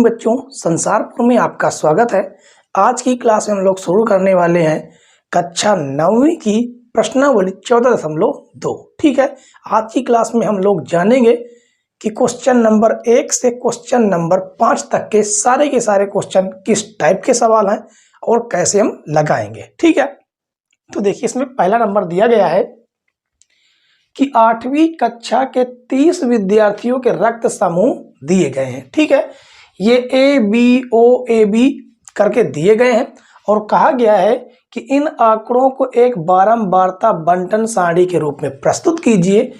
बच्चों, संसारपुर में आपका स्वागत है। आज की क्लास में हम लोग शुरू करने वाले हैं कक्षा 9वीं की प्रश्नावली 14.2। ठीक है, आज की क्लास में हम लोग जानेंगे कि क्वेश्चन नंबर 1 से क्वेश्चन नंबर 5 तक के सारे क्वेश्चन किस टाइप के सवाल हैं और कैसे हम लगाएंगे। ठीक है, तो देखिए इसमें पहला नंबर दिया गया है कि 8वीं कक्षा के 30 विद्यार्थियों के रक्त समूह दिए गए हैं। ठीक है, ये A B करके दिए गए हैं और कहा गया है कि इन आंकड़ों को एक बारंबारता बंटन सारणी के रूप में प्रस्तुत कीजिए।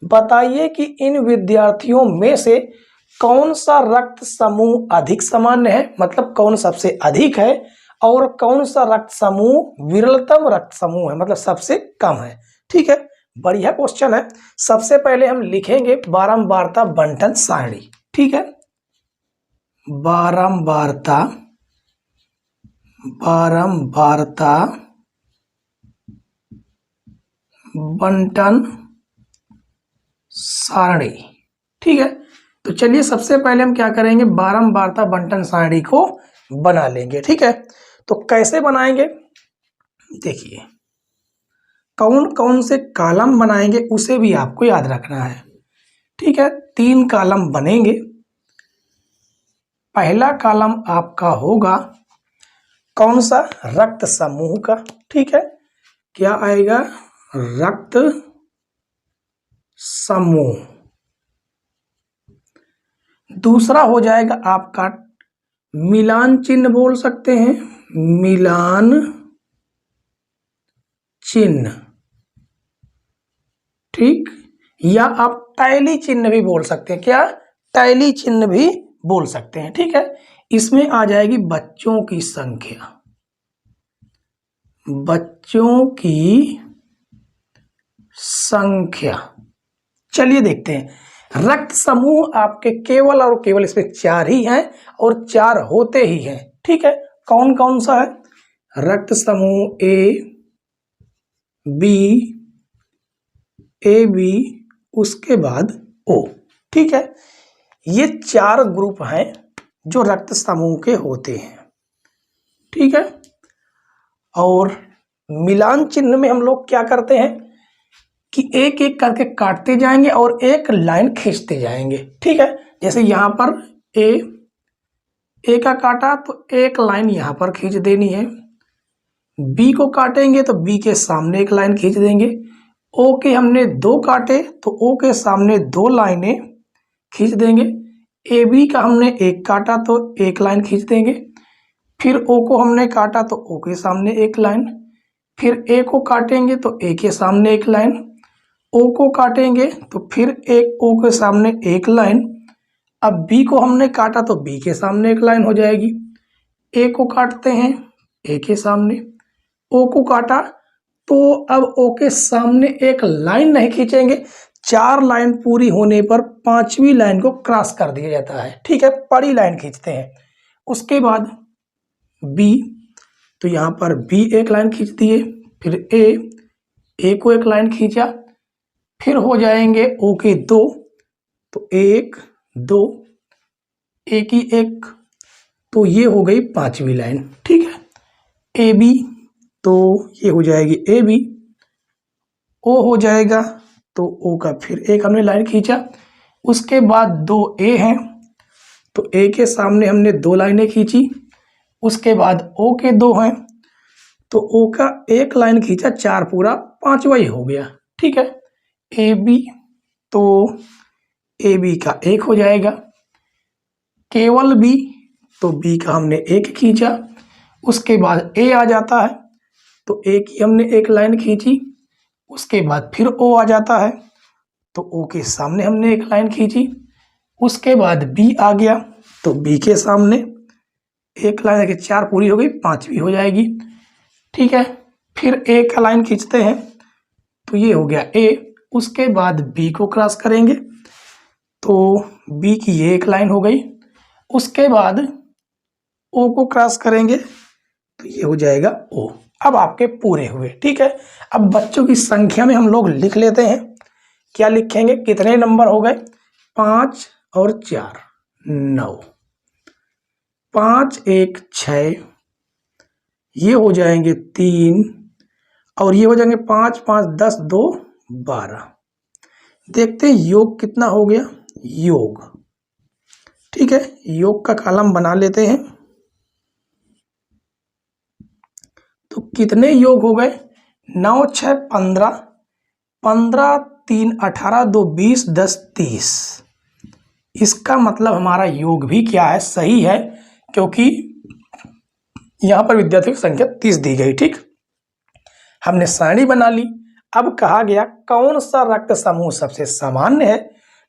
बताइए कि इन विद्यार्थियों में से कौन सा रक्त समूह अधिक सामान्य है, मतलब कौन सबसे अधिक है, और कौन सा रक्त समूह विरलतम रक्त समूह है, मतलब सबसे कम है। ठीक है, बढ़िया क्वेश्चन है। सबसे पहले हम लिखेंगे बारंबारता बंटन सारणी। ठीक है, बारंबारता बंटन सारणी। ठीक है, तो चलिए सबसे पहले हम क्या करेंगे, बारंबारता बंटन सारणी को बना लेंगे। ठीक है, तो कैसे बनाएंगे, देखिए कौन कौन से कॉलम बनाएंगे उसे भी आपको याद रखना है। ठीक है, 3 कॉलम बनेंगे। पहला कॉलम आपका होगा कौन सा, रक्त समूह का। ठीक है, क्या आएगा, रक्त समूह। दूसरा हो जाएगा आपका मिलान चिन्ह, बोल सकते हैं मिलान चिन्ह। ठीक, या आप टैली चिन्ह भी बोल सकते हैं, क्या टैली चिन्ह भी बोल सकते हैं। ठीक है, इसमें आ जाएगी बच्चों की संख्या, बच्चों की संख्या। चलिए देखते हैं, रक्त समूह आपके केवल और केवल इसमें 4 ही हैं और 4 होते ही हैं। ठीक है, कौन कौन सा है, रक्त समूह ए बी उसके बाद O। ठीक है, ये 4 ग्रुप हैं जो रक्त समूह के होते हैं। ठीक है, और मिलान चिन्ह में हम लोग क्या करते हैं कि एक एक करके काटते जाएंगे और एक लाइन खींचते जाएंगे। ठीक है, जैसे यहां पर ए का काटा तो एक लाइन यहां पर खींच देनी है, बी को काटेंगे तो बी के सामने एक लाइन खींच देंगे, ओ के हमने 2 काटे तो ओ के सामने 2 लाइनें खींच देंगे, ए बी का हमने 1 काटा तो 1 लाइन खींच देंगे, फिर ओ को हमने काटा तो ओ के सामने 1 लाइन, फिर ए को काटेंगे तो ए के सामने 1 लाइन, ओ को काटेंगे तो फिर एक ओ के सामने 1 लाइन। अब बी को हमने काटा तो बी के सामने 1 लाइन हो जाएगी, ए को काटते हैं ए के सामने, ओ को काटा तो अब ओ के सामने 1 लाइन नहीं खींचेंगे, 4 लाइन पूरी होने पर 5वीं लाइन को क्रॉस कर दिया जाता है। ठीक है, बड़ी लाइन खींचते हैं। उसके बाद बी, तो यहां पर बी 1 लाइन खींच दिए, फिर ए को 1 लाइन खींचा, फिर हो जाएंगे ओ के 2, तो 1 2 ए की 1, तो ये हो गई 5वीं लाइन। ठीक है, ए बी, तो ये हो जाएगी ए बी, ओ हो जाएगा तो ओ का फिर 1 हमने लाइन खींचा। उसके बाद 2 ए हैं तो ए के सामने हमने 2 लाइनें खींची। उसके बाद ओ के 2 हैं तो ओ का 1 लाइन खींचा, 4 पूरा 5वां ही हो गया। ठीक है, ए बी, तो ए बी का 1 हो जाएगा, केवल बी, तो बी का हमने 1 खींचा। उसके बाद ए आ जाता है तो ए की हमने 1 लाइन खींची। उसके बाद फिर ओ आ जाता है तो ओ के सामने हमने 1 लाइन खींची। उसके बाद बी आ गया तो बी के सामने 1 लाइन के 4 पूरी हो गई, 5वीं हो जाएगी। ठीक है, फिर ए का लाइन खींचते हैं तो ये हो गया ए। उसके बाद बी को क्रॉस करेंगे तो बी की ये 1 लाइन हो गई। उसके बाद ओ को क्रॉस करेंगे तो ये हो जाएगा ओ। अब आपके पूरे हुए। ठीक है, अब बच्चों की संख्या में हम लोग लिख लेते हैं। क्या लिखेंगे, कितने नंबर हो गए, 5 और 4 9। 5 1 6, ये हो जाएंगे 3, और ये हो जाएंगे 5 5 10 2 12। देखते हैं योग कितना हो गया। योग, ठीक है, योग का कॉलम बना लेते हैं। तो कितने योग हो गए? 9 6 15, 15 3 18, 2 20, 10 30। इसका मतलब हमारा योग भी क्या है? सही है, क्योंकि यहां पर विद्यार्थियों की संख्या 30 दी गई। ठीक, हमने सारणी बना ली। अब कहा गया कौन सा रक्त समूह सबसे सामान्य है,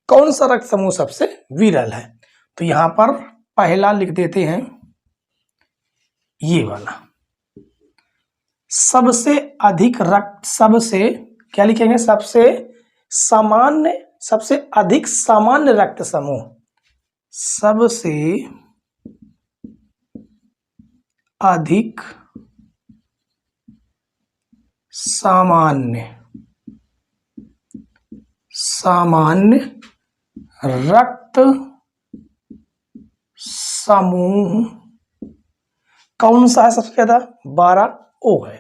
कौन सा रक्त समूह सबसे विरल है। तो यहां पर पहला लिख देते हैं, ये वाला सबसे अधिक रक्त, सबसे क्या लिखेंगे? सबसे सामान्य, सबसे अधिक सामान्य रक्त समूह, सबसे अधिक सामान्य रक्त समूह कौन सा है सबसे ज्यादा? 12 ओ है,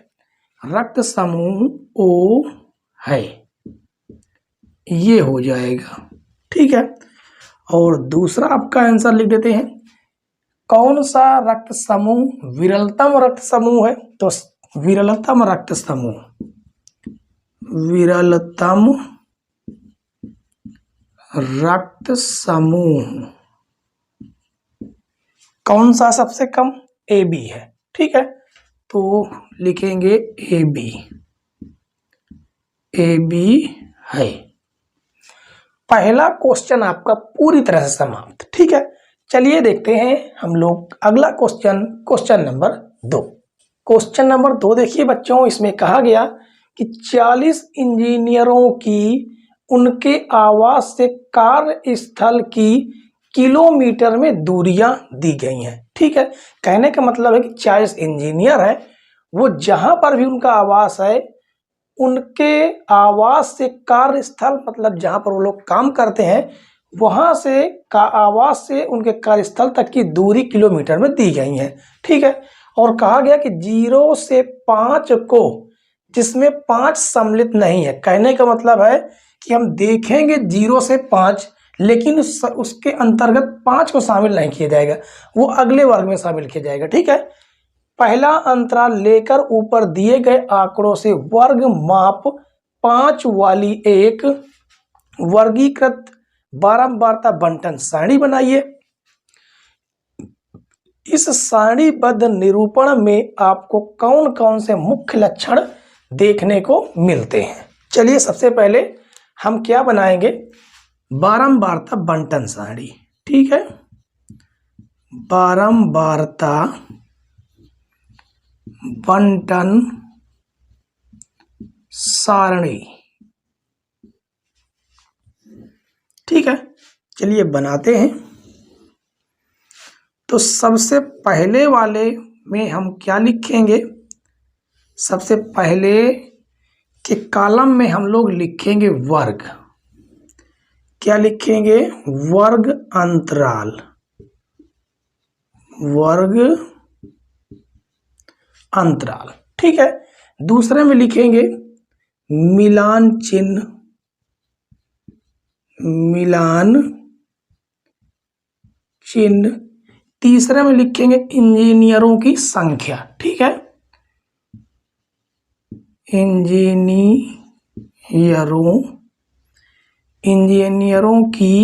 रक्त समूह ओ है, ये हो जाएगा। ठीक है, और दूसरा आपका आंसर लिख देते हैं, कौन सा रक्त समूह विरलतम रक्त समूह है? तो विरलतम रक्त समूह, विरलतम रक्त समूह कौन सा सबसे कम? ए बी है। ठीक है, तो लिखेंगे ए बी, ए बी है। पहला क्वेश्चन आपका पूरी तरह से समाप्त। ठीक है, चलिए देखते हैं हम लोग अगला question, question number 2। Question number 2 देखिए बच्चों, इसमें कहा गया कि 40 इंजीनियरों की उनके आवास से कार्यस्थल की किलोमीटर में दूरियां दी गई हैं। ठीक है, कहने का मतलब है कि 40 इंजीनियर हैं, वो जहां पर भी उनका आवास है, उनके आवास से कार्यस्थल, मतलब जहां पर वो लोग काम करते हैं, वहां से का आवास से उनके कार्यस्थल तक की दूरी किलोमीटर में दी गई है। ठीक है, और कहा गया कि 0 से 5 को, जिसमें 5 सम्मिलित नहीं है, कहने का मतलब है कि हम देखेंगे 0 से 5, लेकिन उसके अंतर्गत 5 को शामिल नहीं किया जाएगा, वो अगले वर्ग में शामिल किया जाएगा। ठीक है, पहला अंतराल लेकर ऊपर दिए गए आंकड़ों से वर्ग माप 5 वाली एक वर्गीकृत बारंबारता बंटन सारणी बनाइए। इस सारणीबद्ध निरूपण में आपको कौन कौन से मुख्य लक्षण देखने को मिलते हैं? चलिए सबसे पहले हम क्या बनाएंगे? बारंबारता बंटन सारणी। ठीक है, बारंबारता बंटन सारणी। ठीक है, चलिए बनाते हैं। तो सबसे पहले वाले में हम क्या लिखेंगे? सबसे पहले के कॉलम में हम लोग लिखेंगे वर्ग। क्या लिखेंगे? वर्ग अंतराल, वर्ग अंतराल। ठीक है, दूसरे में लिखेंगे मिलान चिन्ह, मिलान चिन्ह। तीसरे में लिखेंगे इंजीनियरों की संख्या। ठीक है, इंजीनियरों की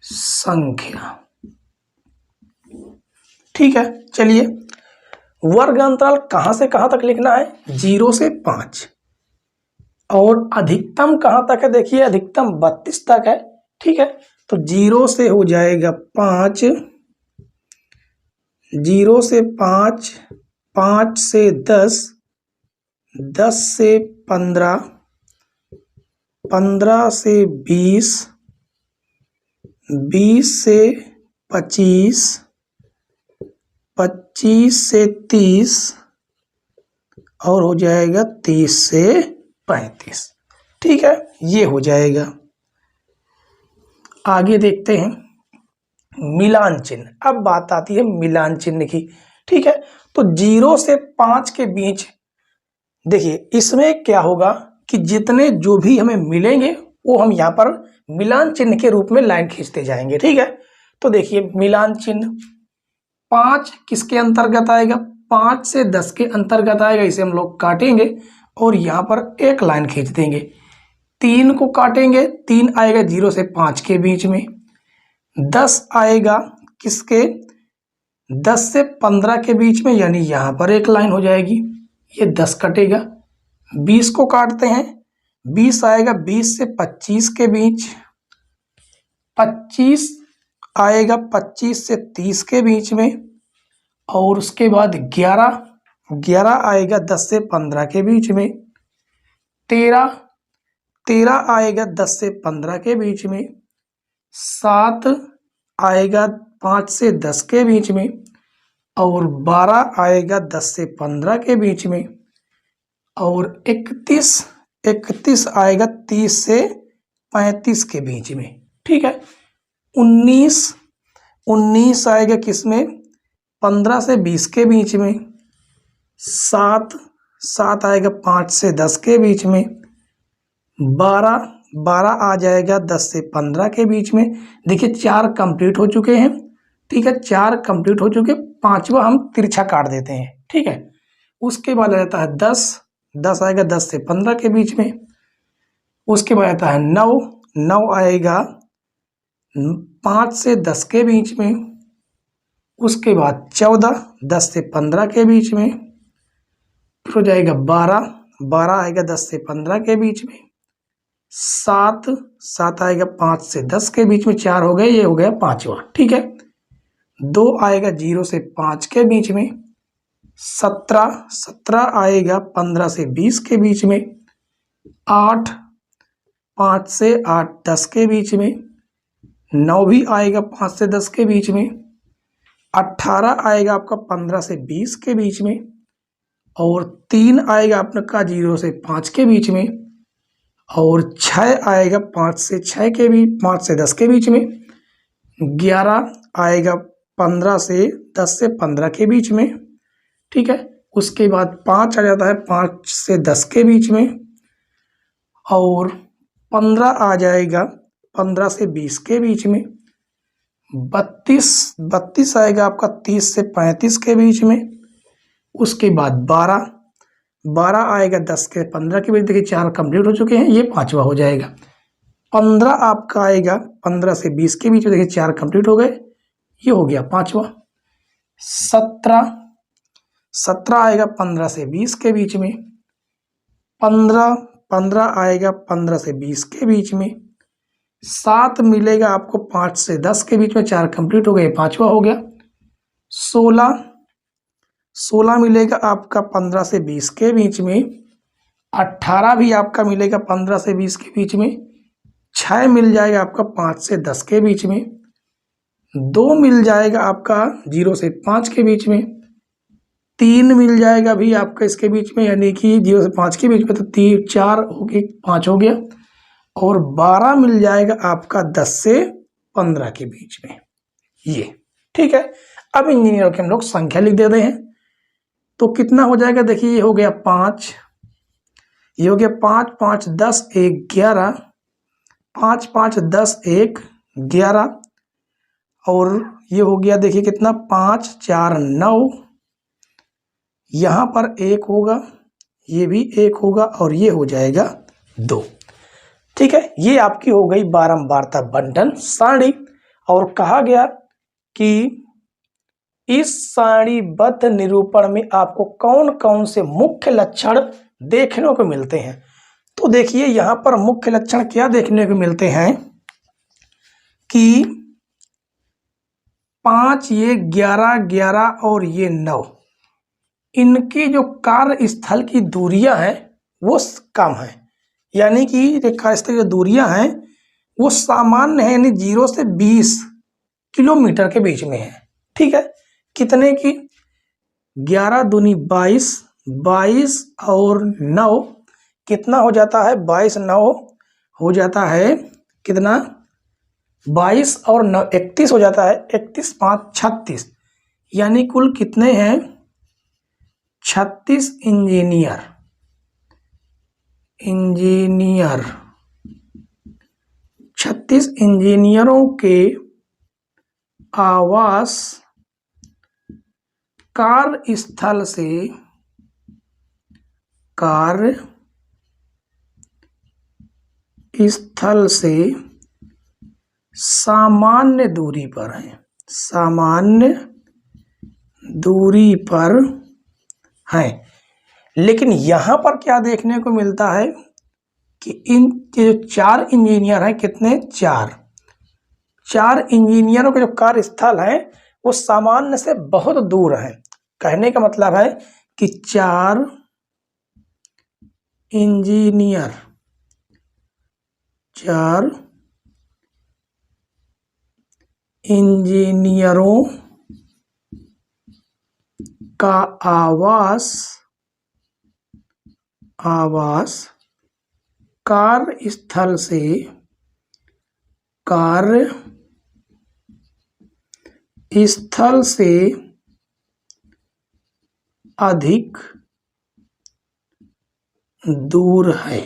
संख्या। ठीक है, चलिए वर्ग अंतराल कहां से कहां तक लिखना है? 0 से 5, और अधिकतम कहां तक है? देखिए अधिकतम 32 तक है। ठीक है, तो 0 से हो जाएगा 5, 0 से 5, 5 से 10, 10 से 15, 15 से 20, 20 से 25, 25 से 30, और हो जाएगा 30 से 35। ठीक है, ये हो जाएगा। आगे देखते हैं, मिलान चिन्ह। अब बात आती है मिलान चिन्ह की, ठीक है। तो 0 से 5 के बीच देखिए इसमें क्या होगा कि जितने जो भी हमें मिलेंगे वो हम यहाँ पर मिलान चिन्ह के रूप में लाइन खींचते जाएंगे, ठीक है। तो देखिए मिलान चिन्ह 5 किसके अंतर्गत आएगा, 5 से 10 के अंतर्गत आएगा, इसे हम लोग काटेंगे और यहाँ पर एक लाइन खींच देंगे। 3 को काटेंगे, 3 आएगा 0 से 5 के बीच में। 10 आएगा किसके, 10 से 15 के बीच में, यानी यहाँ पर एक लाइन हो जाएगी, ये 10 कटेगा। 20 को काटते हैं, 20 आएगा 20 से 25 के बीच। 25 आएगा 25 से 30 के बीच में। और उसके बाद 11 आएगा 10 से 15 के बीच में। 13 आएगा 10 से 15 के बीच में। 7 आएगा 5 से 10 के बीच में। और 12 आएगा 10 से 15 के बीच में। और 31 आएगा 30 से 35 के बीच में, ठीक है। 19 आएगा किसमें, 15 से 20 के बीच में। 7 आएगा 5 से 10 के बीच में। 12 आ जाएगा 10 से 15 के बीच में। देखिए 4 कंप्लीट हो चुके हैं, ठीक है, 4 कंप्लीट हो चुके, 5वां हम तिरछा काट देते हैं, ठीक है। उसके बाद आ जाता है 10 आएगा 10 से 15 के बीच में। उसके बाद आता है 9 आएगा 5 से 10 के बीच में। उसके बाद 14 10 से 15 के बीच में। फिर हो जाएगा 12 आएगा 10 से 15 के बीच में। 7 आएगा 5 से 10 के बीच में। 4 हो गए, ये हो गया 5वां, ठीक है। 2 आएगा 0 से 5 के बीच में। 17 आएगा 15 से 20 के बीच में। 8 5 से 10 के बीच में। 9 भी आएगा 5 से 10 के बीच में। 18 आएगा आपका 15 से 20 के बीच में। और 3 आएगा आपका 0 से 5 के बीच में। और 6 आएगा 5 से 6 के बीच, 5 से 10 के बीच में। 11 आएगा 15 से 10 से 15 के बीच में, ठीक है। उसके बाद 5 आ जाता है 5 से 10 के बीच में। और 15 आ जाएगा 15 से 20 के बीच में। 32 आएगा आपका 30 से 35 के बीच में। उसके बाद 12 आएगा 10 से 15 के बीच। देखिए 4 कंप्लीट हो चुके हैं, ये 5वां हो जाएगा। 15 आपका आएगा 15 से 20 के बीच में। देखिए 4 कंप्लीट हो गए, ये हो गया 5वां। 17 आएगा 15 से 20 के बीच में। 15 आएगा 15 से 20 के बीच में। 7 मिलेगा आपको 5 से 10 के बीच में। 4 कंप्लीट हो गए, 5वां हो गया। 16 मिलेगा आपका 15 से 20 के बीच में। 18 भी आपका मिलेगा 15 से 20 के बीच में। 6 मिल जाएगा आपका 5 से 10 के बीच में। 2 मिल जाएगा आपका 0 से 5 के बीच में। 3 मिल जाएगा भी आपका इसके बीच में, यानी कि 0 से 5 के बीच में। तो 4 हो गए, 5 हो गया। और 12 मिल जाएगा आपका 10 से 15 के बीच में, ये, ठीक है। अब इंजीनियरों के हम लोग संख्या लिख देते हैं, तो कितना हो जाएगा, देखिए ये हो गया 5, ये हो गया 5 5 10 1 11, 5 5 10 1 11। और ये हो गया देखिए कितना, 5 4 9, यहाँ पर 1 होगा, ये भी 1 होगा, और ये हो जाएगा 2, ठीक है। ये आपकी हो गई बारंबारता बंटन सारणी। और कहा गया कि इस सारणीबद्ध निरूपण में आपको कौन कौन से मुख्य लक्षण देखने को मिलते हैं। तो देखिए यहाँ पर मुख्य लक्षण क्या देखने को मिलते हैं कि 5, ये 11 11 और ये 9, इनकी जो कार्यस्थल की दूरियां हैं वो कम है, यानी कि कार्यस्थल की दूरियां हैं वो सामान्य है, यानी 0 से 20 किलोमीटर के बीच में है, ठीक है। कितने की, 11 दूनी 22, 22 और 9 कितना हो जाता है, 22 9 हो जाता है कितना, 22 और 31 हो जाता है, 31 5 36, यानी कुल कितने हैं? 36 इंजीनियर 36 इंजीनियरों के आवास कार्यस्थल से सामान्य दूरी पर हैं, सामान्य दूरी पर हैं। लेकिन यहां पर क्या देखने को मिलता है कि इन जो 4 इंजीनियर हैं, कितने? 4 इंजीनियरों के जो कार्यस्थल है वो सामान्य से बहुत दूर है। कहने का मतलब है कि 4 इंजीनियरों का आवास कार्यस्थल से अधिक दूर है।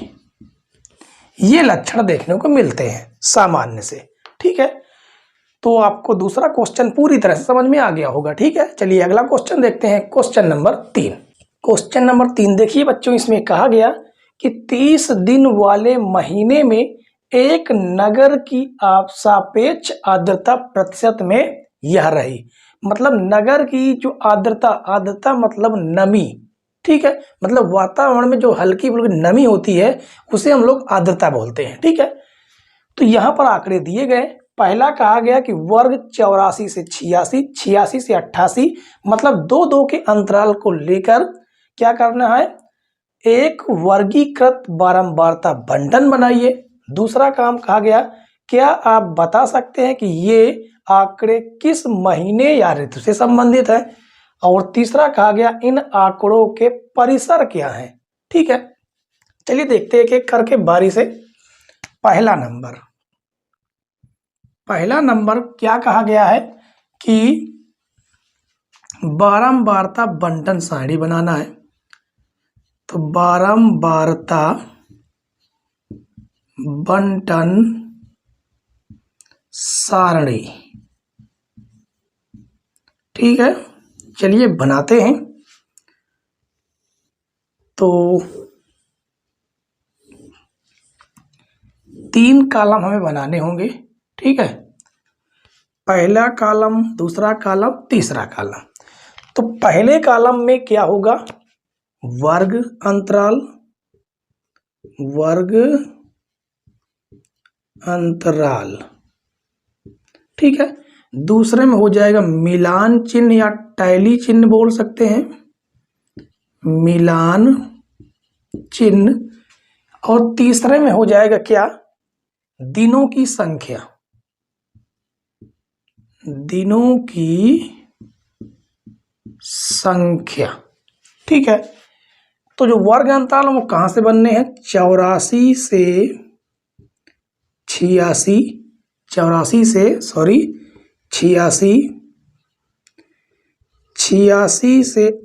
ये लक्षण देखने को मिलते हैं सामान्य से। ठीक है, तो आपको दूसरा क्वेश्चन पूरी तरह से समझ में आ गया होगा। ठीक है, चलिए अगला क्वेश्चन देखते हैं, क्वेश्चन नंबर 3। क्वेश्चन नंबर 3 देखिए बच्चों, इसमें कहा गया कि 30 दिन वाले महीने में एक नगर की सापेक्ष आर्द्रता प्रतिशत में यह रही। मतलब नगर की जो आर्द्रता मतलब नमी। ठीक है, मतलब वातावरण में जो हल्की फुल्की नमी होती है उसे हम लोग आर्द्रता बोलते हैं। ठीक है, तो यहां पर आंकड़े दिए गए। पहला कहा गया कि वर्ग 84 से 86, 86 से 88, मतलब 2-2 के अंतराल को लेकर क्या करना है? एक वर्गीकृत बारंबारता बंटन बनाइए। दूसरा काम कहा गया, क्या आप बता सकते हैं कि ये आंकड़े किस महीने या ऋतु से संबंधित है? और तीसरा कहा गया, इन आंकड़ों के परिसर क्या है? ठीक है, चलिए देखते हैं एक एक करके बारी से। पहला नंबर क्या कहा गया है कि बारंबारता बंटन सारणी बनाना है। तो बारंबारता बंटन सारणी, ठीक है, चलिए बनाते हैं। तो 3 कॉलम हमें बनाने होंगे। ठीक है, पहला कॉलम, दूसरा कॉलम, तीसरा कॉलम। तो पहले कॉलम में क्या होगा? वर्ग अंतराल। ठीक है, दूसरे में हो जाएगा मिलान चिन्ह या टैली चिन्ह बोल सकते हैं, मिलान चिन्ह। और तीसरे में हो जाएगा क्या? दिनों की संख्या, दिनों की संख्या। ठीक है, तो जो वर्ग अंतराल वो कहां से बनने हैं? 84 से 88, 86 से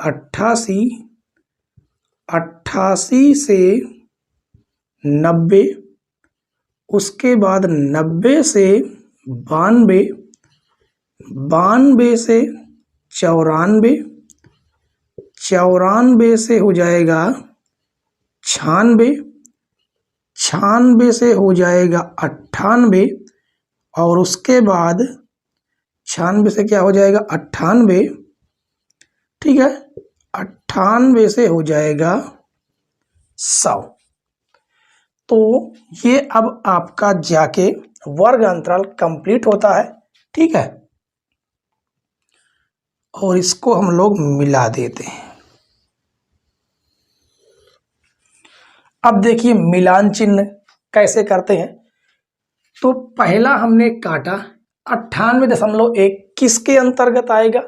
88, 88 से 90, उसके बाद 90 से 92, 92 से 94, 94 से हो जाएगा 96, 96 से हो जाएगा 98, और उसके बाद 96 से क्या हो जाएगा? 98। ठीक है, 98 से हो जाएगा 100। तो ये अब आपका जाके वर्ग अंतराल कंप्लीट होता है। ठीक है, और इसको हम लोग मिला देते हैं। अब देखिए मिलान चिन्ह कैसे करते हैं। तो पहला हमने काटा 98.1, किसके अंतर्गत आएगा?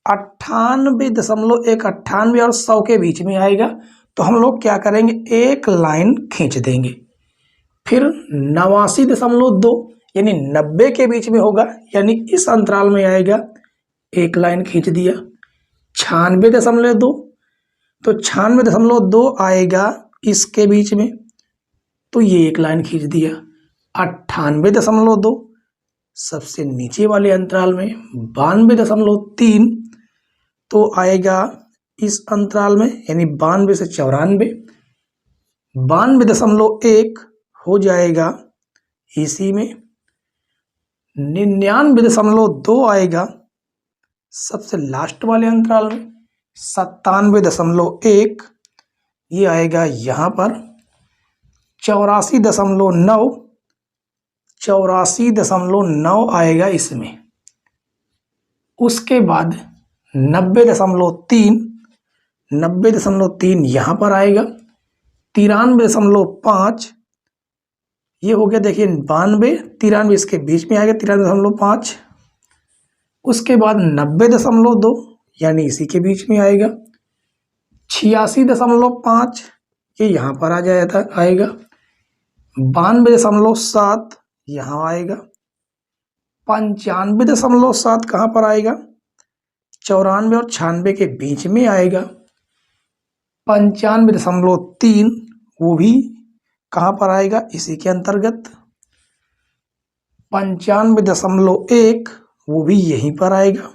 98.1, 98 और 100 के बीच में आएगा। तो हम लोग क्या करेंगे? एक लाइन खींच देंगे। फिर 89.2, यानी 90 के बीच में होगा, यानी इस अंतराल में आएगा, एक लाइन खींच दिया। 96.2, तो 96.2 आएगा इसके बीच में, तो ये एक लाइन खींच दिया। 98.2 सबसे नीचे वाले अंतराल में। 92.3 तो आएगा इस अंतराल में, यानी 92 से 94। 92.1 हो जाएगा इसी में। 99.2 आएगा सबसे लास्ट वाले अंतराल में। 97.1 ये आएगा यहाँ पर। 84.9 आएगा इसमें। उसके बाद 90.3 यहाँ पर आएगा। 93.5 ये हो गया, देखिए 92 इसके बीच में आएगा, 93.5। उसके बाद 90.2 यानी इसी के बीच में आएगा। 86.5 ये यहाँ पर आ जाता आएगा। 92.7 यहाँ आएगा। 95.7 कहाँ पर आएगा? 94 और 96 के बीच में आएगा। 95.3 वो भी कहाँ पर आएगा? इसी के अंतर्गत। 95.1 वो भी यहीं पर आएगा।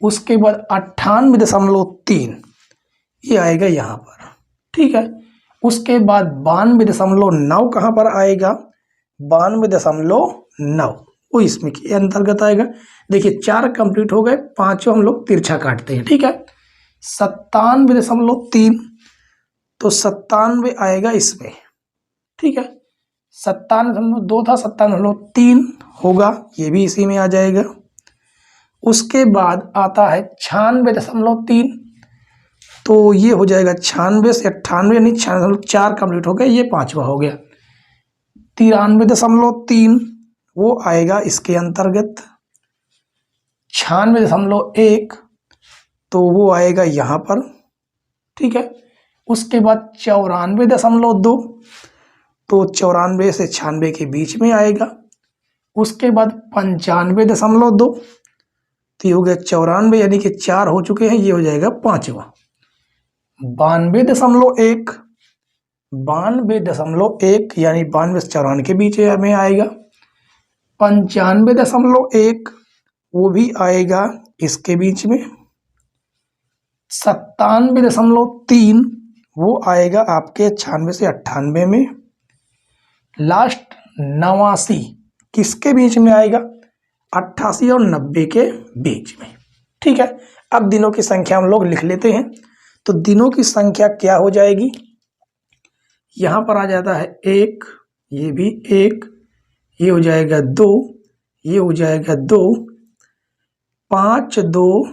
उसके बाद 98.3 ये आएगा यहाँ पर, ठीक है। उसके बाद 92.9 कहाँ पर आएगा? 92.9 वो इसमें के अंतर्गत आएगा। देखिए 4 कंप्लीट हो गए, 5 हम लोग तिरछा काटते हैं, ठीक है। 97.3 तो 97 आएगा इसमें, ठीक है। 97.2 था, 97.3 होगा, ये भी इसी में आ जाएगा। उसके बाद आता है 96.3 तो ये हो जाएगा 96 से 98, यानी 4 कंप्लीट हो गए, ये 5वां हो गया। 93.3 वो आएगा इसके अंतर्गत। 96.1 तो वो आएगा यहाँ पर, ठीक है। उसके बाद 94.2 तो 94 से 96 के बीच में आएगा। उसके बाद 95.2 तो ये हो गया 94, यानी कि 4 हो चुके हैं, ये हो जाएगा 5वां। 92.1 यानी 92 से 94 के बीच में आएगा। 95.1 वो भी आएगा इसके बीच में। 97.3 वो आएगा आपके 96 से 98 में। लास्ट 89 किसके बीच में आएगा? 88 और 90 के बीच में, ठीक है। अब दिनों की संख्या हम लोग लिख लेते हैं। तो दिनों की संख्या क्या हो जाएगी? यहाँ पर आ जाता है 1, ये भी 1, ये हो जाएगा 2, ये हो जाएगा 2, 5 2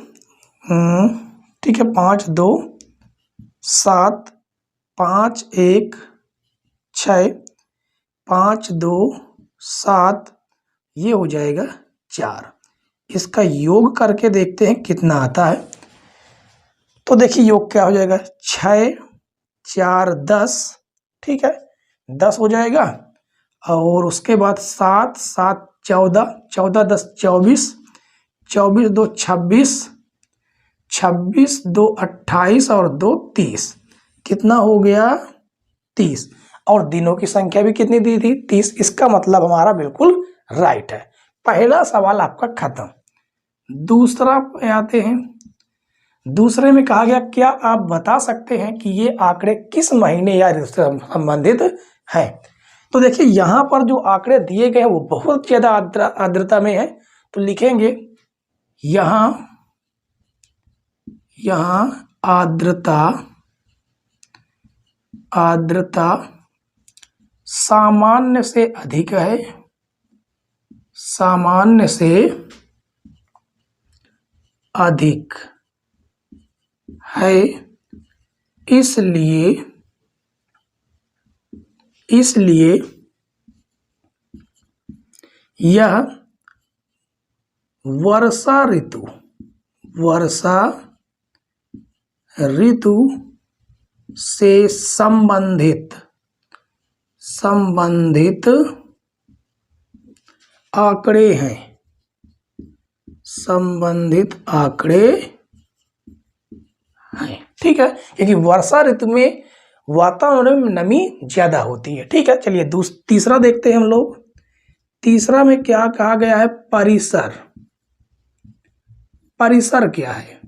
ठीक है, 5 2 7, 5 1 6, 5 2 7, ये हो जाएगा 4। इसका योग करके देखते हैं कितना आता है। तो देखिए योग क्या हो जाएगा? 6 4 10, ठीक है, 10 हो जाएगा। और उसके बाद 7 7 14, 14 10 24, 24 2 26, 26 2 28 और 2 30, कितना हो गया? 30। और दिनों की संख्या भी कितनी दी थी? 30। इसका मतलब हमारा बिल्कुल राइट है। पहला सवाल आपका खत्म। दूसरा पे आते हैं। दूसरे में कहा गया, क्या आप बता सकते हैं कि ये आंकड़े किस महीने या ऋतु से संबंधित हैं? तो देखिए यहाँ पर जो आंकड़े दिए गए हैं वो बहुत ज्यादा आर्द्रता में है। तो लिखेंगे यहाँ आर्द्रता सामान्य से अधिक है, सामान्य से अधिक है, इसलिए यह वर्षा ऋतु से संबंधित आंकड़े हैं, संबंधित आंकड़े हैं। ठीक है, क्योंकि वर्षा ऋतु में वातावरण में नमी ज्यादा होती है। ठीक है, चलिए तीसरा देखते हैं हम लोग। तीसरा में क्या कहा गया है? परिसर। परिसर क्या है?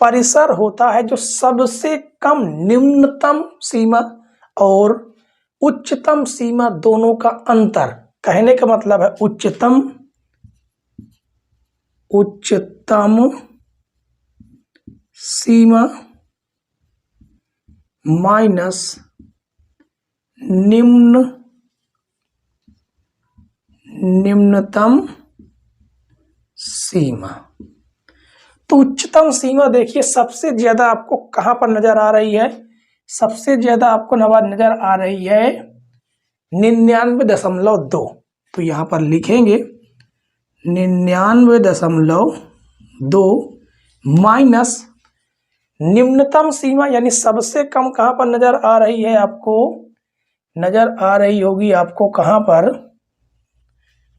परिसर होता है जो सबसे कम निम्नतम सीमा और उच्चतम सीमा दोनों का अंतर। कहने का मतलब है उच्चतम सीमा माइनस निम्नतम सीमा। तो उच्चतम सीमा देखिए सबसे ज्यादा आपको कहां पर नजर आ रही है? सबसे ज्यादा आपको नजर आ रही है 99.2। तो यहां पर लिखेंगे 99.2 माइनस निम्नतम सीमा, यानी सबसे कम कहां पर नजर आ रही है आपको? नजर आ रही होगी आपको कहां पर?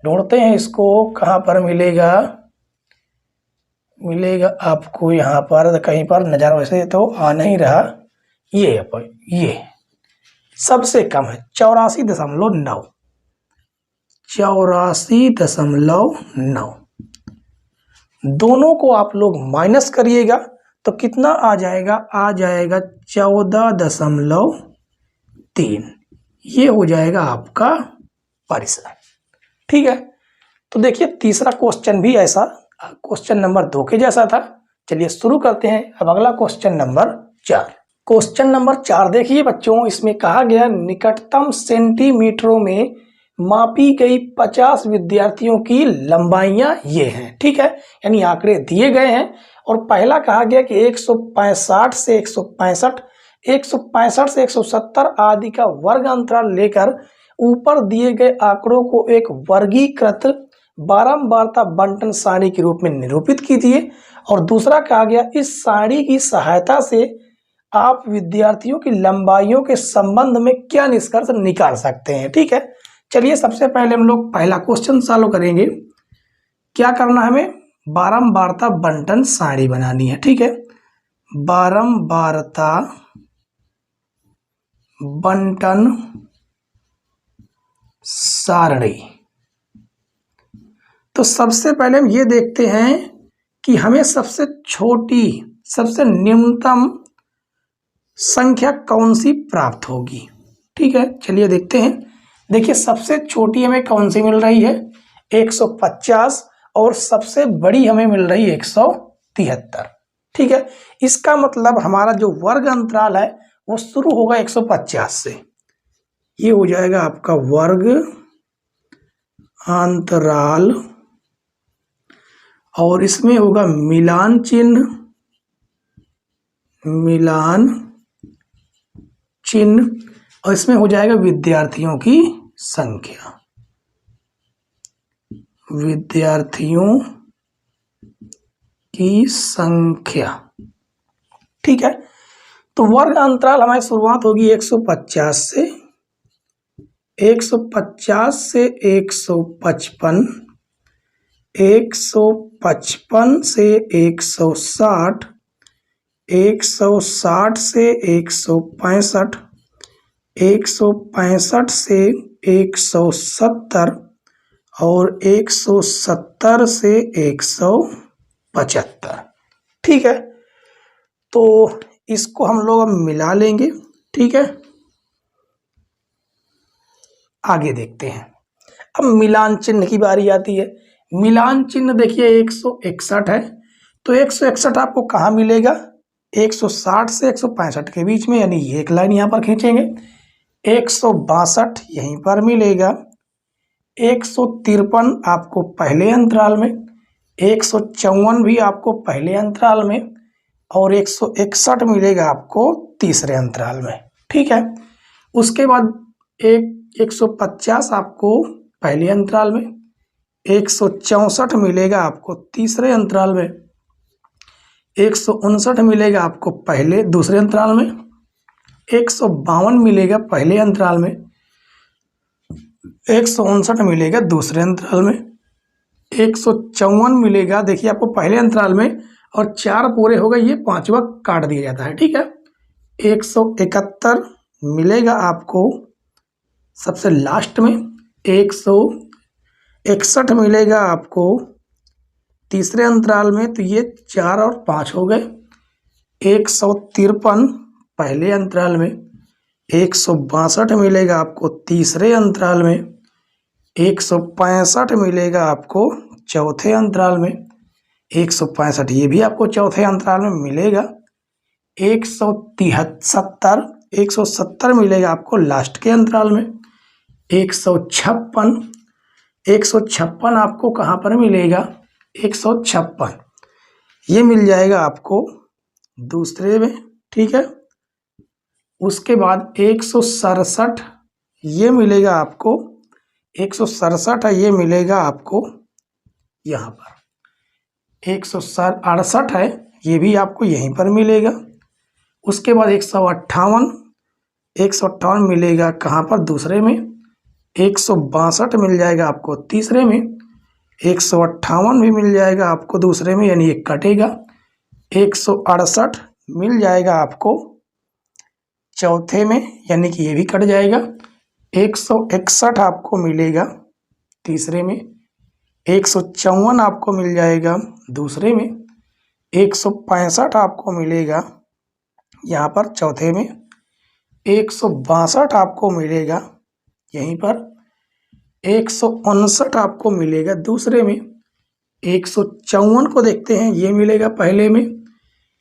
ढूंढते हैं इसको, कहां पर मिलेगा? मिलेगा आपको यहाँ पर कहीं पर नजर, वैसे तो आ नहीं रहा। ये सबसे कम है 84.9। 84.9। दोनों को आप लोग माइनस करिएगा तो कितना आ जाएगा? आ जाएगा 14.3। ये हो जाएगा आपका परिसर। ठीक है, तो देखिए तीसरा क्वेश्चन भी ऐसा क्वेश्चन नंबर 2 के जैसा था। चलिए शुरू करते हैं अब अगला क्वेश्चन नंबर 4। क्वेश्चन नंबर 4 देखिए बच्चों, इसमें कहा गया निकटतम सेंटीमीटरों में मापी गई 50 विद्यार्थियों की लंबाइयां ये हैं। ठीक है, यानी आंकड़े दिए गए हैं और पहला कहा गया कि 165 से 165, 165 से 170 आदि का वर्ग अंतराल लेकर ऊपर दिए गए आंकड़ों को एक वर्गीकृत बारंबारता बंटन सारणी के रूप में निरूपित कीजिए। और दूसरा कहा गया इस सारणी की सहायता से आप विद्यार्थियों की लंबाइयों के संबंध में क्या निष्कर्ष निकाल सकते हैं। ठीक है, चलिए सबसे पहले हम लोग पहला क्वेश्चन सॉल्व करेंगे। क्या करना है हमें? बारंबारता बंटन सारणी बनानी है। ठीक है, बारंबारता बंटन सारणी। तो सबसे पहले हम ये देखते हैं कि हमें सबसे छोटी, सबसे निम्नतम संख्या कौन सी प्राप्त होगी। ठीक है, चलिए देखते हैं। देखिए सबसे छोटी हमें कौन सी मिल रही है? 150 और सबसे बड़ी हमें मिल रही है 173। ठीक है, इसका मतलब हमारा जो वर्ग अंतराल है वो शुरू होगा 150 से। ये हो जाएगा आपका वर्ग अंतराल और इसमें होगा मिलान चिन्ह, और इसमें हो जाएगा विद्यार्थियों की संख्या, विद्यार्थियों की संख्या। ठीक है, तो वर्ग अंतराल हमारी शुरुआत होगी 150 से, 150 से 155, 155 से 160, 160 से 165, 165 से 170 और 170 से 175। ठीक है, तो इसको हम लोग अब मिला लेंगे। ठीक है, आगे देखते हैं। अब मिलान चिन्ह की बारी आती है। मिलान चिन्ह देखिए 161 है, तो 161 आपको कहाँ मिलेगा? 160 से 165 के बीच में, यानी एक लाइन यहाँ पर खींचेंगे। 162 यहीं पर मिलेगा। 153 आपको पहले अंतराल में, 154 भी आपको पहले अंतराल में और 161 मिलेगा आपको तीसरे अंतराल में। ठीक है, उसके बाद 150 आपको पहले अंतराल में, 164 मिलेगा आपको तीसरे अंतराल में, 159 मिलेगा आपको दूसरे अंतराल में, 152 मिलेगा पहले अंतराल में, 159 मिलेगा दूसरे अंतराल में, 154 मिलेगा देखिए आपको पहले अंतराल में, और 4 पूरे हो गए, ये 5वां काट दिया जाता है। ठीक है, 171 मिलेगा आपको सबसे लास्ट में, 161 मिलेगा आपको तीसरे अंतराल में, तो ये 4 और 5 हो गए। 153 पहले अंतराल में, 162 मिलेगा आपको तीसरे अंतराल में, 165 मिलेगा आपको चौथे अंतराल में, 165 ये भी आपको चौथे अंतराल में मिलेगा। 170 मिलेगा आपको लास्ट के अंतराल में। 156 आपको कहाँ पर मिलेगा, 156 ये मिल जाएगा आपको दूसरे में। ठीक है, उसके बाद 167 ये मिलेगा आपको, 167 ये मिलेगा आपको यहाँ पर। 168 है, ये भी आपको यहीं पर मिलेगा। उसके बाद 158 मिलेगा कहाँ पर, दूसरे में। 162 मिल जाएगा आपको तीसरे में। 158 भी मिल जाएगा आपको दूसरे में, यानी ये कटेगा। 168 मिल जाएगा आपको चौथे में, यानी कि ये भी कट जाएगा। 161 आपको मिलेगा तीसरे में। 154 आपको मिल जाएगा दूसरे में। 165 आपको मिलेगा यहाँ पर चौथे में। 162 आपको मिलेगा यहीं पर। 159 आपको मिलेगा दूसरे में। 154 को देखते हैं, ये मिलेगा पहले में।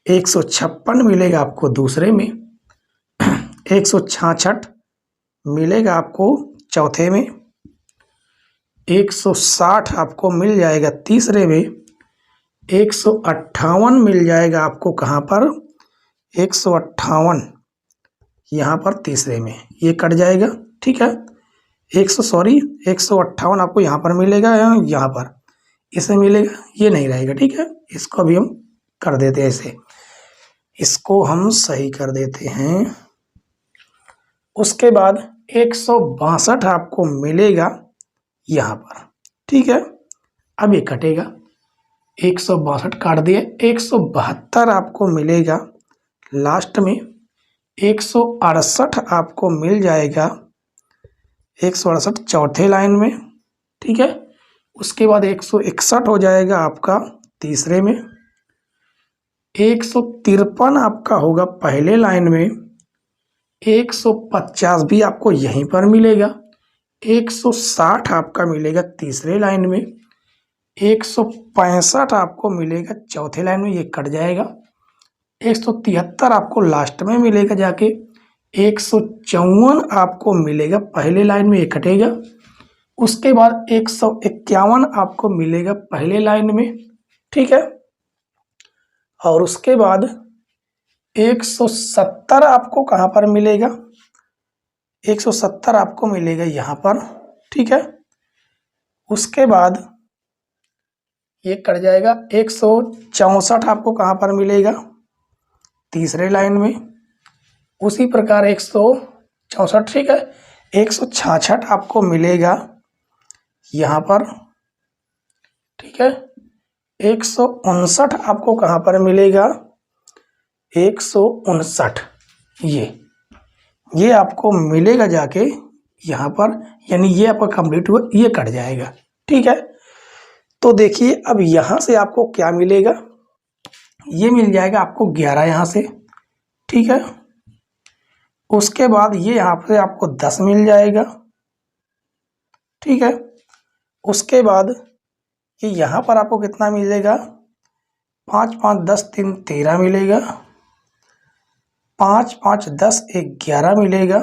156 मिलेगा आपको दूसरे में। 166 मिलेगा आपको चौथे में। 160 आपको मिल जाएगा तीसरे में। 158 मिल जाएगा आपको कहाँ पर, 158 यहाँ पर तीसरे में, ये कट जाएगा। ठीक है, 158 आपको यहाँ पर मिलेगा, यहाँ पर इसे मिलेगा, ये नहीं रहेगा। ठीक है, इसको अभी हम कर देते हैं, ऐसे इसको हम सही कर देते हैं। उसके बाद 162 आपको मिलेगा यहाँ पर। ठीक है, अब ये कटेगा, 162 काट दिए। 172 आपको मिलेगा लास्ट में। 168 आपको मिल जाएगा, 168 चौथे लाइन में। ठीक है, उसके बाद 161 हो जाएगा आपका तीसरे में। 153 आपका होगा पहले लाइन में। 150 भी आपको यहीं पर मिलेगा। 160 आपका मिलेगा तीसरे लाइन में। 165 आपको मिलेगा चौथे लाइन में, ये कट जाएगा। 173 आपको लास्ट में मिलेगा जाके। 154 आपको मिलेगा पहले लाइन में, ये कटेगा। उसके बाद 151 आपको मिलेगा पहले लाइन में। ठीक है, और उसके बाद 170 आपको कहाँ पर मिलेगा, 170 आपको मिलेगा यहाँ पर। ठीक है, उसके बाद ये कट जाएगा। 164 आपको कहाँ पर मिलेगा, तीसरे लाइन में। उसी प्रकार 164। ठीक है, 166 आपको मिलेगा यहाँ पर। ठीक है, 159 आपको कहाँ पर मिलेगा, 159 ये आपको मिलेगा जाके यहाँ पर, यानी ये आपका कंप्लीट हुआ, ये कट जाएगा। ठीक है, तो देखिए अब यहाँ से आपको क्या मिलेगा, ये मिल जाएगा आपको 11 यहाँ से। ठीक है, उसके बाद ये यहाँ पे आपको 10 मिल जाएगा। ठीक है, उसके बाद ये यहाँ पर आपको कितना मिलेगा, 5 5 10 3 13 मिलेगा। 5 5 10 11 मिलेगा।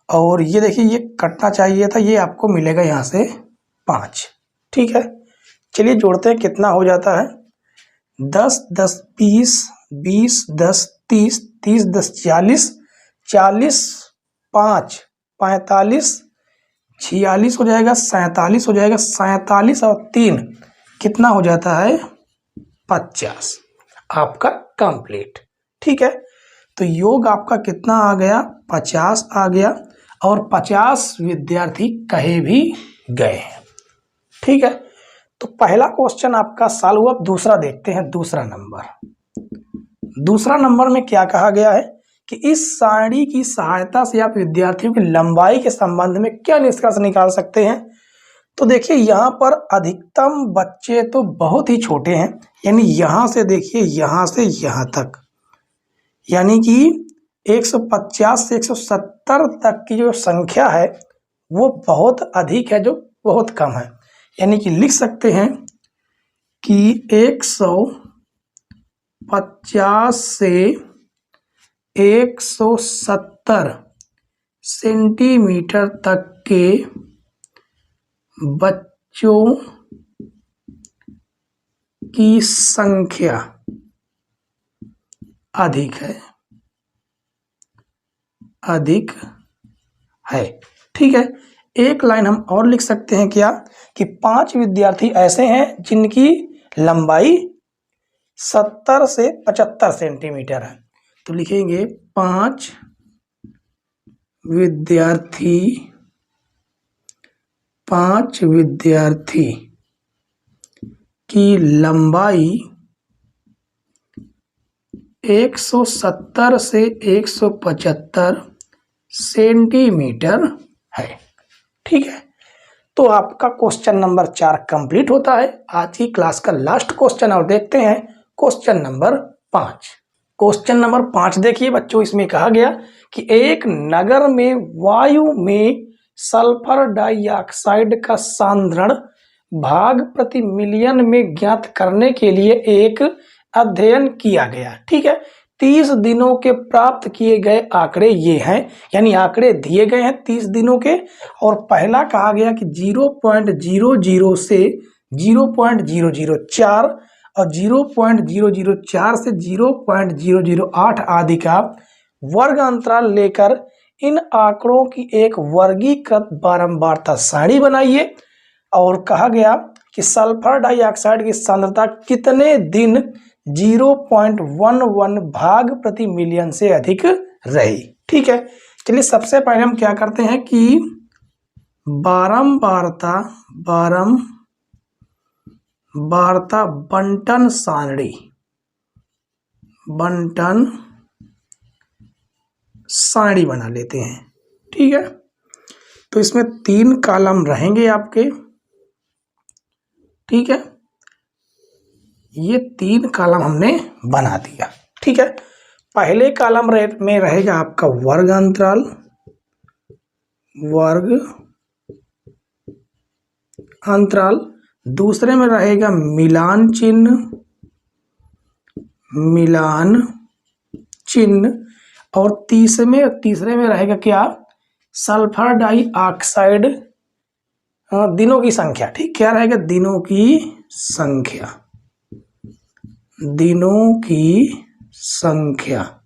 और ये देखिए ये कटना चाहिए था, ये आपको मिलेगा यहाँ से 5। ठीक है, चलिए जोड़ते हैं कितना हो जाता है। 10 10 20 20 10 30 30 10 40 40 5 45 46 हो जाएगा, 47 हो जाएगा, 47 और 3 कितना हो जाता है, 50 आपका कंप्लीट। ठीक है, तो योग आपका कितना आ गया, 50 आ गया। और 50 विद्यार्थी कहे भी गए हैं। ठीक है, तो पहला क्वेश्चन आपका सॉल्व हुआ। दूसरा देखते हैं, दूसरा नंबर में क्या कहा गया है कि इस सारणी की सहायता से आप विद्यार्थियों की लंबाई के संबंध में क्या निष्कर्ष निकाल सकते हैं। तो देखिए यहाँ पर अधिकतम बच्चे तो बहुत ही छोटे हैं, यानी यहाँ से देखिए यहाँ से यहाँ तक, यानी कि 150 से 170 तक की जो संख्या है वो बहुत अधिक है, जो बहुत कम है। यानी कि लिख सकते हैं कि 150 से 170 सेंटीमीटर तक के बच्चों की संख्या अधिक है। ठीक है, एक लाइन हम और लिख सकते हैं क्या कि 5 विद्यार्थी ऐसे हैं जिनकी लंबाई 70 से 75 सेंटीमीटर है। तो लिखेंगे 5 विद्यार्थी की लंबाई 170 से 175 सेंटीमीटर है। ठीक है, तो आपका क्वेश्चन नंबर 4 कंप्लीट होता है। आज की क्लास का लास्ट क्वेश्चन और देखते हैं क्वेश्चन नंबर 5। क्वेश्चन नंबर 5 देखिए बच्चों, इसमें कहा गया कि एक नगर में वायु में सल्फर डाइऑक्साइड का सांद्रण भाग प्रति मिलियन में ज्ञात करने के लिए एक अध्ययन किया गया। ठीक है, 30 दिनों के प्राप्त किए गए आंकड़े ये हैं, यानी आंकड़े दिए गए हैं 30 दिनों के। और पहला कहा गया कि 0.00 से 0.004 और 0.004 से 0.008 आदि का वर्ग अंतराल लेकर इन आंकड़ों की एक वर्गीकृत बारंबारता सारणी बनाइए। और कहा गया कि सल्फर डाइऑक्साइड की सांद्रता कितने दिन 0.11 भाग प्रति मिलियन से अधिक रही। ठीक है, चलिए सबसे पहले हम क्या करते हैं कि बारंबारता बंटन सारणी बना लेते हैं। ठीक है, तो इसमें 3 कॉलम रहेंगे आपके। ठीक है, ये 3 कॉलम हमने बना दिया। ठीक है, पहले कॉलम में रहेगा आपका वर्ग अंतराल, दूसरे में रहेगा मिलान चिन्ह और तीसरे में रहेगा क्या, सल्फर डाइऑक्साइड दिनों की संख्या। ठीक, क्या रहेगा, दिनों की संख्या।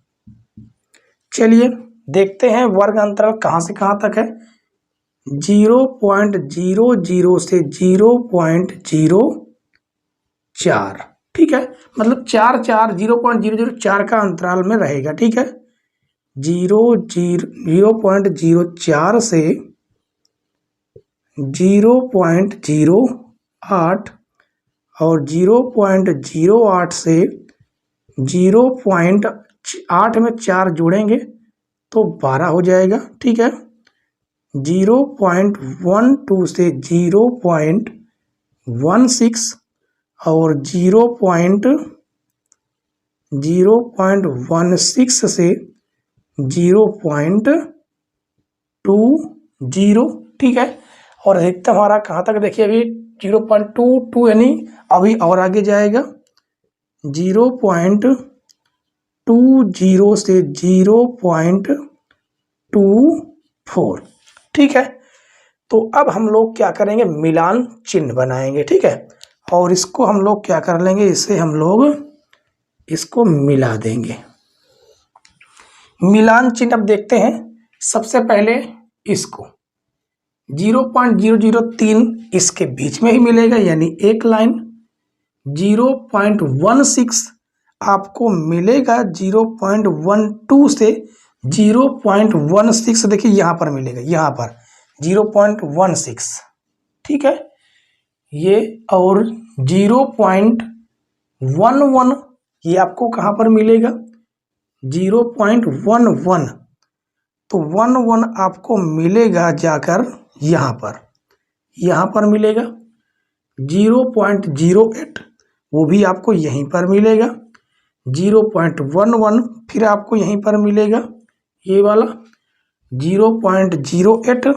चलिए देखते हैं वर्ग अंतराल कहां से कहां तक है। 0.00 से 0.04। ठीक है, मतलब 0.004 का अंतराल में रहेगा। ठीक है, 0.04 से 0.08 और 0.08 से 0.8 में 4 जोड़ेंगे तो 12 हो जाएगा। ठीक है, 0.12 से 0.16 और 0.16 से 0.20। ठीक है, और अधिकतम हमारा कहाँ तक देखिए, अभी 0.22, यानी अभी और आगे जाएगा 0.20 से 0.24। ठीक है, तो अब हम लोग क्या करेंगे, मिलान चिन्ह बनाएंगे। ठीक है, और इसको हम लोग क्या कर लेंगे, इसे हम लोग इसको मिला देंगे। मिलान चिन्ह अब देखते हैं। सबसे पहले इसको 0.003 इसके बीच में ही मिलेगा, यानी एक लाइन। 0.16 आपको मिलेगा 0.12 से 0.16 देखिए यहाँ पर मिलेगा, यहाँ पर 0.16, ठीक है ये, और 0.11 ये आपको कहाँ पर मिलेगा, 0.11, तो 11 आपको मिलेगा जाकर यहाँ पर मिलेगा। 0.08 वो भी आपको यहीं पर मिलेगा। 0.11 फिर आपको यहीं पर मिलेगा, ये वाला 0.08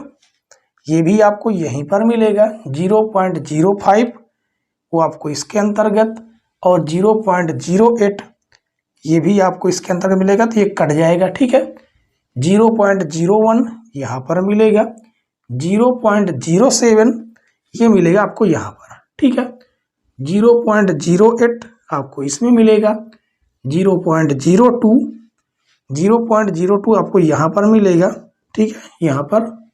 ये भी आपको यहीं पर मिलेगा। 0.05 वो आपको इसके अंतर्गत, और 0.08 ये भी आपको इसके अंतर्गत मिलेगा, तो ये कट जाएगा, ठीक है। 0.01 यहाँ पर मिलेगा। 0.07 ये मिलेगा आपको यहाँ पर, ठीक है। 0.08 आपको इसमें मिलेगा। 0.02 आपको यहाँ पर मिलेगा, ठीक है, यहाँ पर।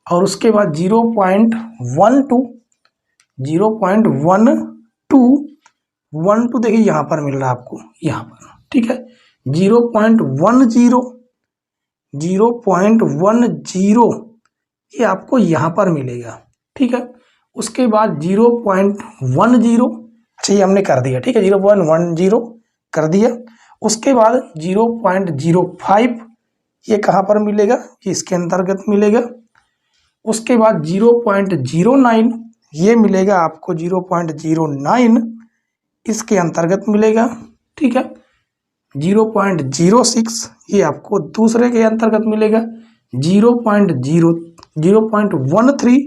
और उसके बाद 0.12 देखिए यहाँ पर मिल रहा है आपको, यहाँ पर, ठीक है। 0.10 ये आपको यहाँ पर मिलेगा, ठीक है। उसके बाद 0.10, अच्छा ये हमने कर दिया, ठीक है, 0.10 कर दिया। उसके बाद 0.05 ये कहाँ पर मिलेगा, ये इसके अंतर्गत मिलेगा। उसके बाद 0.09 ये मिलेगा आपको, 0.09 इसके अंतर्गत मिलेगा, ठीक है। 0.06 ये आपको दूसरे के अंतर्गत मिलेगा। 0.13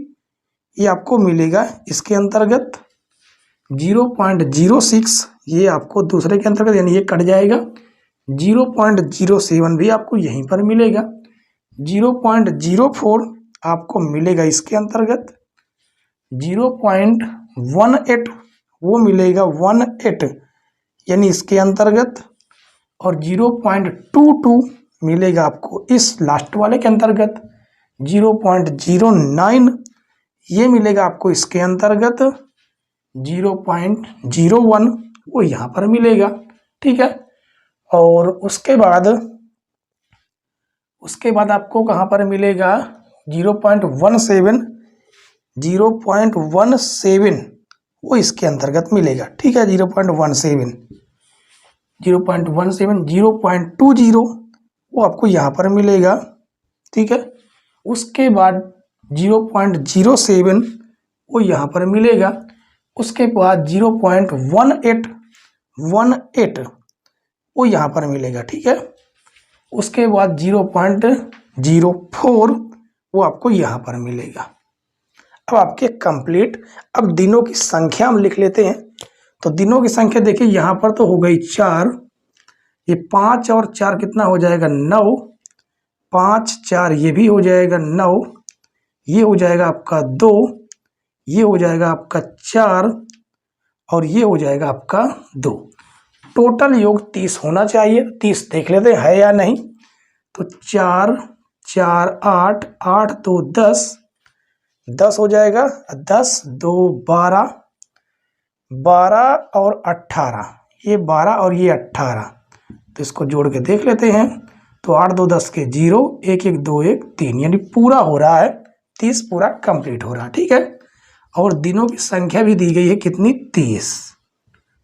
ये आपको मिलेगा इसके अंतर्गत। 0.06 ये आपको दूसरे के अंतर्गत, यानी ये कट जाएगा। 0.07 भी आपको यहीं पर मिलेगा। 0.04 आपको मिलेगा इसके अंतर्गत। 0.18 वो मिलेगा 18 यानी इसके अंतर्गत, और 0.22 मिलेगा आपको इस लास्ट वाले के अंतर्गत। 0.09 ये मिलेगा आपको इसके अंतर्गत। 0.01 वो यहाँ पर मिलेगा, ठीक है। और उसके बाद आपको कहाँ पर मिलेगा, 0.17 वो इसके अंतर्गत मिलेगा, ठीक है। 0.17 0.20 वो आपको यहाँ पर मिलेगा, ठीक है। उसके बाद 0.07 वो यहाँ पर मिलेगा। उसके बाद 0.18 वो यहाँ पर मिलेगा, ठीक है। उसके बाद 0.04 वो आपको यहाँ पर मिलेगा। अब आपके कंप्लीट। अब दिनों की संख्या हम लिख लेते हैं। तो दिनों की संख्या देखिए यहाँ पर तो हो गई 4, ये 5 और 4 कितना हो जाएगा, 9। 5 4 ये भी हो जाएगा 9, ये हो जाएगा आपका 2, ये हो जाएगा आपका 4, और ये हो जाएगा आपका 2। टोटल योग 30 होना चाहिए। 30 देख लेते हैं या नहीं। तो 4 4 8 8 2 10 10 हो जाएगा। 10 2 12 12 और 18, ये 12 और ये 18, तो इसको जोड़ के देख लेते हैं। तो 8 2 10 के 0, 1 1 2 1 3, यानी पूरा हो रहा है 30, पूरा कंप्लीट हो रहा है, ठीक है। और दिनों की संख्या भी दी गई है कितनी, 30।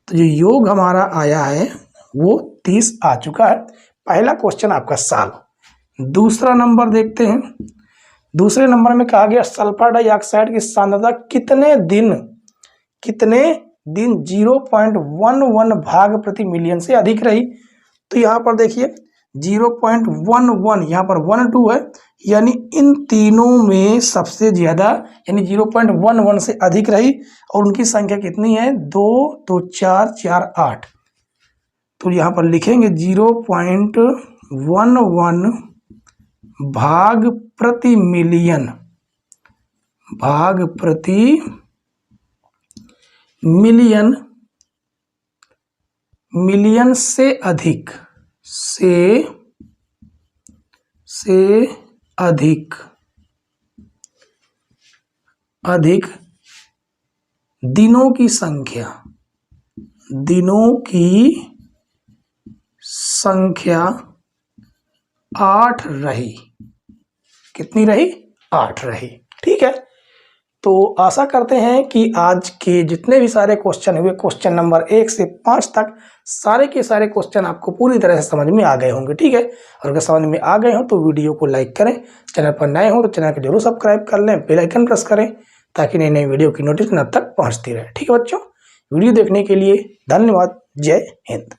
तो जो योग हमारा आया है वो 30 आ चुका है। पहला क्वेश्चन आपका सॉल्व। दूसरा नंबर देखते हैं। दूसरे नंबर में कहा गया सल्फर डाइऑक्साइड की सांद्रता कितने दिन 0.11 भाग प्रति मिलियन से अधिक रही। तो यहाँ पर देखिए 0.11, यहाँ पर 12 है, यानी इन तीनों में सबसे ज्यादा, यानी 0.11 से अधिक रही। और उनकी संख्या कितनी है, 2 2 4 4 8। तो यहाँ पर लिखेंगे 0.11 भाग प्रति मिलियन से अधिक दिनों की संख्या 8 रही। कितनी रही? 8 रही। ठीक है, तो आशा करते हैं कि आज के जितने भी सारे क्वेश्चन हुए, क्वेश्चन नंबर 1 से 5 तक सारे के सारे क्वेश्चन आपको पूरी तरह से समझ में आ गए होंगे। ठीक है, और अगर समझ में आ गए हो तो वीडियो को लाइक करें, चैनल पर नए हो तो चैनल को जरूर सब्सक्राइब कर लें, बेल आइकन प्रेस करें ताकि नई नई वीडियो की नोटिफिकेशन अब तक पहुंचती रहे। ठीक है बच्चों, वीडियो देखने के लिए धन्यवाद। जय हिंद।